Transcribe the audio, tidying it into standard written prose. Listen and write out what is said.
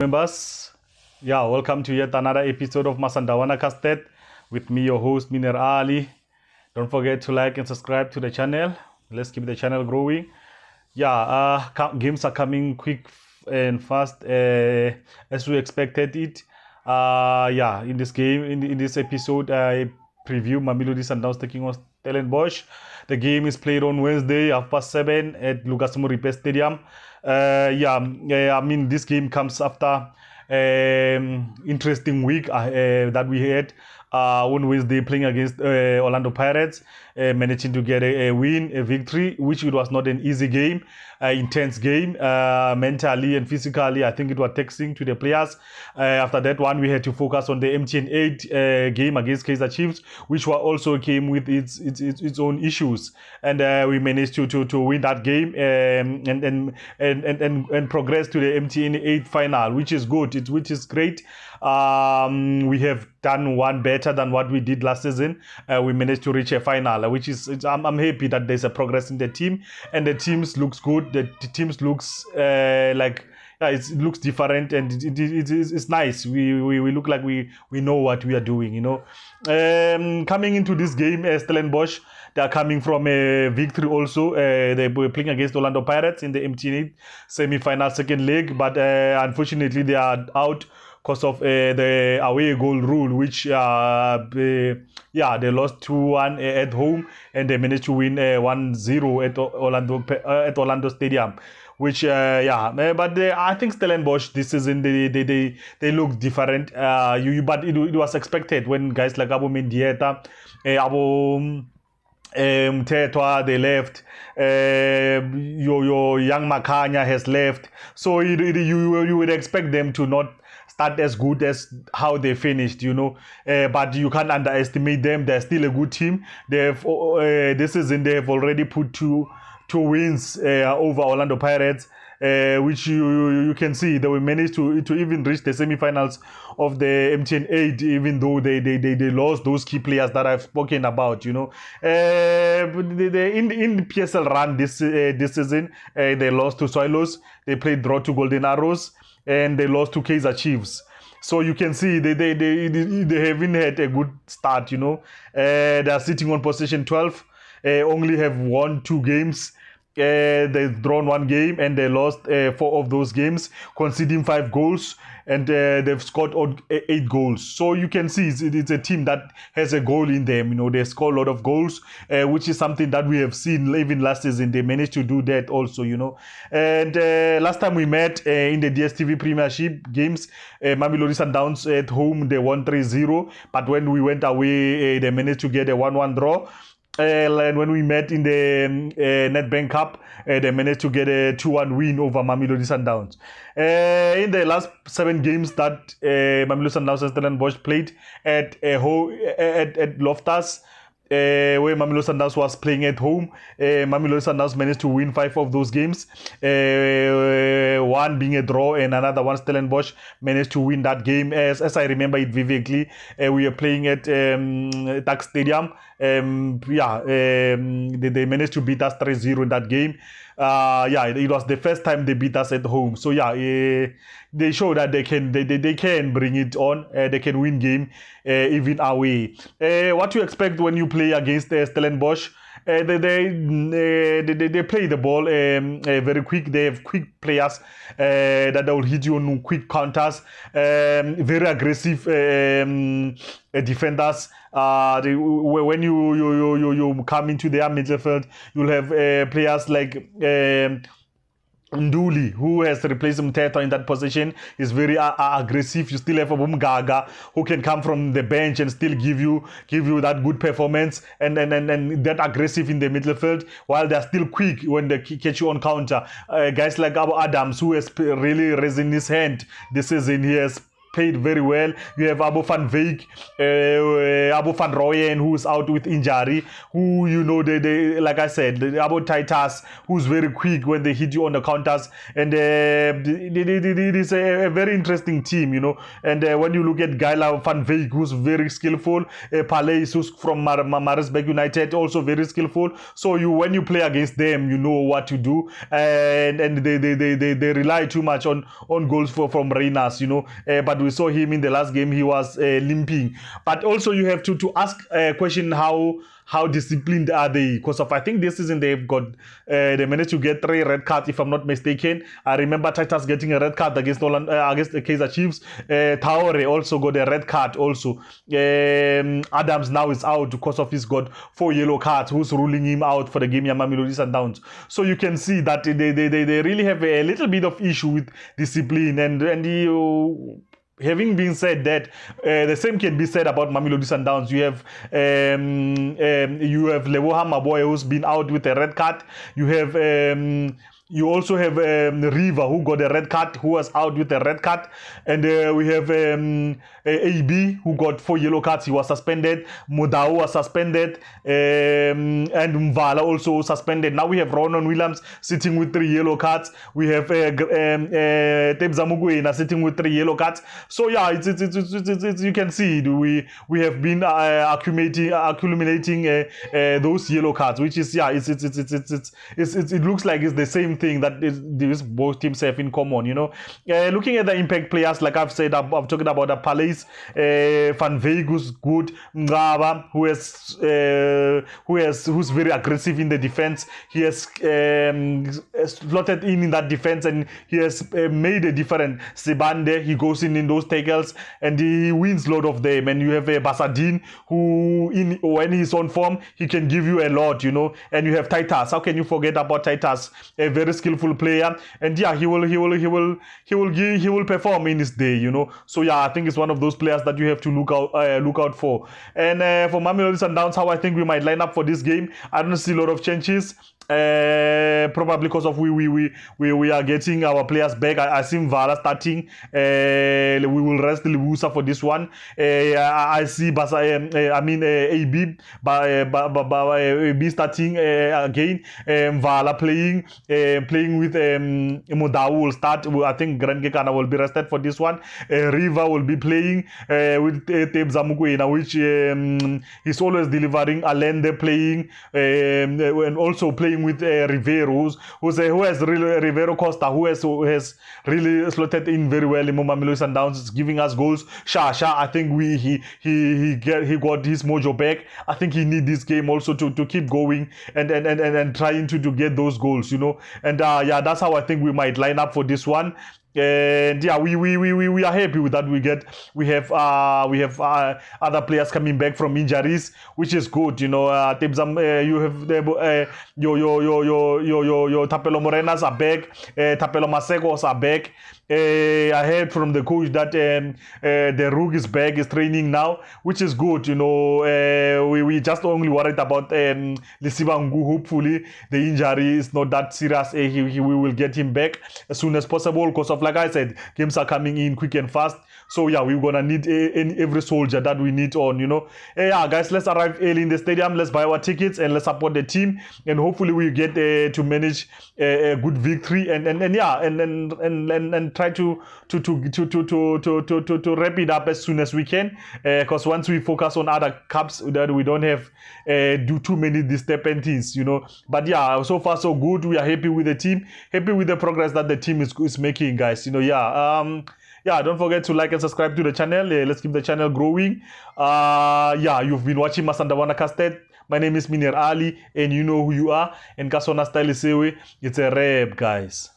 Members, welcome to yet another episode of MASANDAWANA CUSTARD with me, your host, Miner Ali. Don't forget to like and subscribe to the channel. Let's keep the channel growing. Games are coming quick and fast as we expected it. In this game, in this episode, I preview Mamelodi Sundowns taking on Stellenbosch. The game is played on Wednesday, 7:30 at Lucas Moripe Stadium. This game comes after interesting week that we had on Wednesday playing against Orlando Pirates, managing to get a win, a victory, which it was not an easy game, intense game, mentally and physically. I think it was taxing to the players. After that one, we had to focus on the MTN 8 game against Kaizer Chiefs, which also came with its own issues, and we managed to win that game and progress to the MTN 8 final, which is good, which is great. We have done one better than what we did last season. We managed to reach a final, which is I'm happy that there's a progress in the team, and the teams looks good. The teams looks it looks different, and it's nice. We look like we know what we are doing, you know. Coming into this game, Stellenbosch, they are coming from a victory also. They were playing against Orlando Pirates in the MTN semi-final second leg, but unfortunately they are out because of the away goal rule, which they lost 2-1 at home, and they managed to win 1-0 at Orlando Stadium, which but I think Stellenbosch this season they look different. But it was expected when guys like Abo Mendieta, Tetwa, they left. Your young Makanya has left, so you would expect them to not start as good as how they finished, you know. But you can't underestimate them. They're still a good team. They have this season they have already put two wins over Orlando Pirates, which you can see they will manage to even reach the semi-finals of the MTN 8, even though they lost those key players that I've spoken about, you know. In the PSL run this season, they lost to Soilos, they played draw to Golden Arrows, and they lost to Kaizer Chiefs. So you can see they haven't had a good start, you know. They are sitting on position 12, only have won 2 games. They've drawn 1 game, and they lost 4 of those games, conceding 5 goals, and they've scored 8 goals. So you can see it's a team that has a goal in them, you know. They score a lot of goals, which is something that we have seen even last season. They managed to do that also, you know. And last time we met in the Dstv Premiership games, Mamelodi Sundowns at home, they won 3-0, but when we went away, they managed to get a 1-1 draw. And when we met in the Nedbank Cup, they managed to get a 2-1 win over Mamelodi Sundowns. In the last 7 games that Mamelodi Sundowns and Stellenbosch played at Loftus, where Mamelodi Sundowns was playing at home, Mamelodi Sundowns managed to win 5 of those games, 1 being a draw, and another one Stellenbosch managed to win that game. As I remember it vividly, we were playing at Tax Stadium. They managed to beat us 3-0 in that game. It was the first time they beat us at home. So they show that they can bring it on. They can win game even away. What you expect when you play against Stellenbosch? They play the ball very quick. They have quick players that will hit you on quick counters. Very aggressive defenders. When you come into their midfield, you'll have players like Nduli, who has replaced Mteta in that position, is very aggressive. You still have a Gaga who can come from the bench and still give you that good performance and that aggressive in the midfield, while they're still quick when they catch you on counter. Guys like Abu Adams, who has really raised his hand this season, he has played very well. You have Abo van Veek, Abo van Rooyen, who's out with injury, who, you know, they like I said, the Abo Titus, who's very quick when they hit you on the counters, and it is a very interesting team, you know. And when you look at Gaila van Veek, who's very skillful, Palais, who's from Maritzburg United, also very skillful. So when you play against them, you know what to do, and they rely too much on goals from Reynas, you know. But we saw him in the last game; he was limping. But also you have to ask a question: how disciplined are they? Because I think this season they've got they managed to get 3 red cards, if I'm not mistaken. I remember Titus getting a red card against the Kaizer Chiefs. Traore also got a red card also. Adams now is out because of he's got 4 yellow cards, who's ruling him out for the game Mamelodi Sundowns. So you can see that they really have a little bit of issue with discipline, and having been said that, the same can be said about Mamelodi Sundowns. You have Leboha Maboy, who's been out with a red card. You also have Riva, who got a red card, who was out with a red card. And we have AB, who got 4 yellow cards. He was suspended. Modao was suspended. And Mvala also suspended. Now we have Ronan Williams sitting with 3 yellow cards. We have Tebza Muguena sitting with 3 yellow cards. So yeah, it's you can see we have been accumulating those yellow cards, which is, yeah, it looks like it's the same thing that these both teams have in common, you know. Looking at the impact players, like I've said, I'm talking about the Palais, Van Veek, who's good, Ngaba, who's very aggressive in the defense. He has slotted in that defense, and he has made a difference. Sebande, he goes in those tackles and he wins a lot of them. And you have Basadine, who when he's on form, he can give you a lot, you know. And you have Titus. How can you forget about Titus? A very skillful player, and yeah, he will perform in his day, you know. So yeah, I think it's one of those players that you have to look out for. And for Mamelodi Sundowns, how I think we might line up for this game, I don't see a lot of changes. Probably because of we are getting our players back. I see Mvala starting. We will rest Libusa for this one. I see AB starting again. Mvala playing with Modao will start. I think Grand Gekana will be rested for this one. Riva will be playing with Tebza Mukwena, which he's always delivering. Allende playing and also playing with Rivero, who has really Rivero Costa, who has really slotted in very well in Mamelodi Sundowns, giving us goals. Shasha, I think he got his mojo back. I think he need this game also to keep going and trying to get those goals, you know. And yeah, that's how I think we might line up for this one. And yeah, we are happy with that. We have other players coming back from injuries, which is good, you know. You have your Tapelo Morenas are back, Tapelo Masegos are back. I heard from the coach that the Rug is back, is training now, which is good, you know. We just only worried about Lisibangu. Hopefully the injury is not that serious. We will get him back as soon as possible, because of, like I said, games are coming in quick and fast. So yeah, we're gonna need every soldier that we need on, you know. Yeah, guys, let's arrive early in the stadium. Let's buy our tickets and let's support the team, and hopefully we get to manage a good victory and try to wrap it up as soon as we can. Because once we focus on other cups, that we don't have do too many disturbances, you know. But yeah, so far so good. We are happy with the team, happy with the progress that the team is making, guys. You know, yeah. Yeah, don't forget to like and subscribe to the channel. Let's keep the channel growing. Yeah, you've been watching MASANDAWANA CUSTARD. My name is Minir Ali, and you know who you are. And Kasona Style is it's a rap, guys.